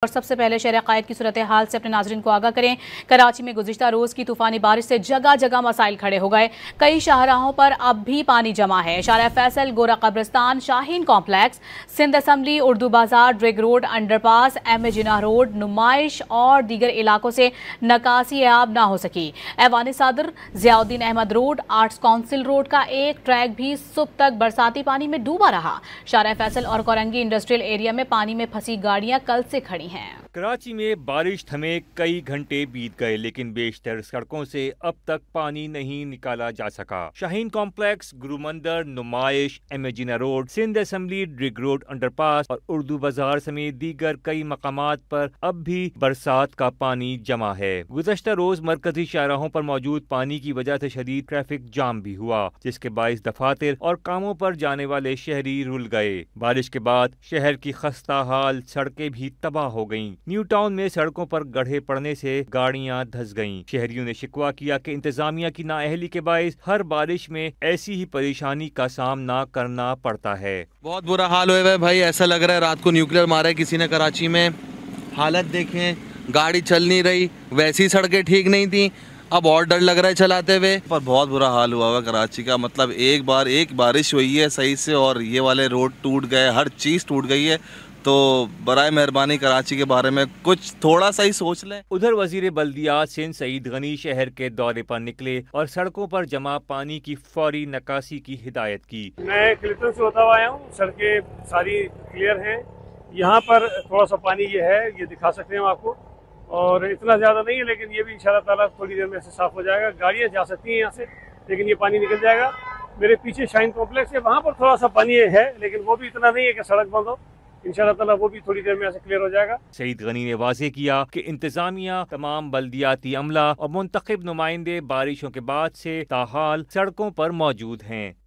اور سب سے پہلے شہر قائد کی صورتحال سے اپنے ناظرین کو آگاہ کریں۔ کراچی میں گزشتہ روز کی طوفانی بارش سے جگہ جگہ مسائل کھڑے ہو گئے۔ کئی شاہراہوں پر اب بھی پانی جمع ہے۔ شارع فیصل، گورا قبرستان، شاہین کمپلیکس، سندھ اسمبلی، اردو بازار، drug road, under pass, M A Jinnah road, نمائش اور دیگر علاقوں سے نکاسی آب نہ ہو سکی۔ ایوان صدر، Ziauddin Ahmed road, arts council road کا ایک ٹریک بھی صبح تک برساتی پانی میں ڈوبا رہا۔ شارع فیصل اور کورنگی انڈسٹریل ایریا میں پانی میں پھنسی گاڑیاں کل سے کھڑی ہیں۔ کراچی میں بارش تھمے کئی گھنٹے بیت گئے لیکن بیشتر سڑکوں سے اب تک پانی نہیں نکالا جا سکا۔ شاہین کمپلیکس، گرو مندر، نمائش، M A Jinnah road, Sindh assembly, Drigh road, underpass اور اردو بازار سمیت دیگر کئی مقامات پر اب بھی برسات کا پانی جمع ہے۔ گزشتہ روز مرکزی شاہراہوں پر موجود پانی کی وجہ سے شدید ٹریفک جام بھی ہوا، جس کے باعث دفاتر اور کاموں پر جانے والے شہری رل گئے۔ بارش کے بعد شہر کی خستہ حال سڑکیں بھی تباہ ہو گئیں۔ نیو ٹاؤن میں سڑکوں پر گڑھے پڑنے سے گاڑیاں دھس گئیں۔ شہریوں نے شکوہ کیا کہ انتظامیہ کی نااہلی کے باعث ہر بارش میں ایسی ہی پریشانی کا سامنا کرنا پڑتا ہے۔ بہت برا حال ہوئے بھائی، ایسا لگ رہا ہے رات کو نیوکلیر مارا ہے کسی نے کراچی میں۔ حالت دیکھیں، گاڑی چل نہیں رہی، ویسی سڑکیں ٹھیک نہیں تھیں، اب اور ڈر لگ رہا ہے چلاتے ہوئے۔ پر بہت برا حال ہوا ہوا کراچی کا، مطلب ایک بارش ہوئی ہے صحیح سے اور یہ والے روڈ ٹوٹ گئے، ہر چیز ٹوٹ گئی ہے۔ تو برائے مہربانی کراچی کے بارے میں کچھ تھوڑا سا ہی سوچ لیں۔ ادھر وزیر بلدیات سندھ سعید غنی شہر کے دورے پر نکلے اور سڑکوں پر جمع پانی کی فوری نکاسی کی ہدایت کی۔ میں کلکٹن سے ہوتا ہوا آیا ہوں، سڑکیں ساری کلیئر ہیں۔ یہاں پر تھوڑا سا پانی یہ ہے، یہ دکھا سکتے ہیں آپ کو، اور اتنا زیادہ نہیں ہے لیکن یہ بھی انشاءاللہ تعالیٰ تھوڑی دیر میں سے صاف ہو جائے گا۔ گاڑیاں جا سکتی ہیں یہاں سے لیکن یہ پانی نکل جائے گا۔ میرے پیچھے شاہین کمپلیکس ہے، وہاں پر تھوڑا سا پانی ہے لیکن وہ بھی اتنا نہیں ہے کہ سڑک بند ہو۔ انشاءاللہ تعالیٰ وہ بھی تھوڑی دیر میں ایسے کلیئر ہو جائے گا۔ سعید غنی نے واضح کیا کہ انتظامیہ، تمام بلدیاتی عملہ اور منتخب نمائندے بارشوں کے بعد سے تاحال سڑکوں پر موجود ہیں۔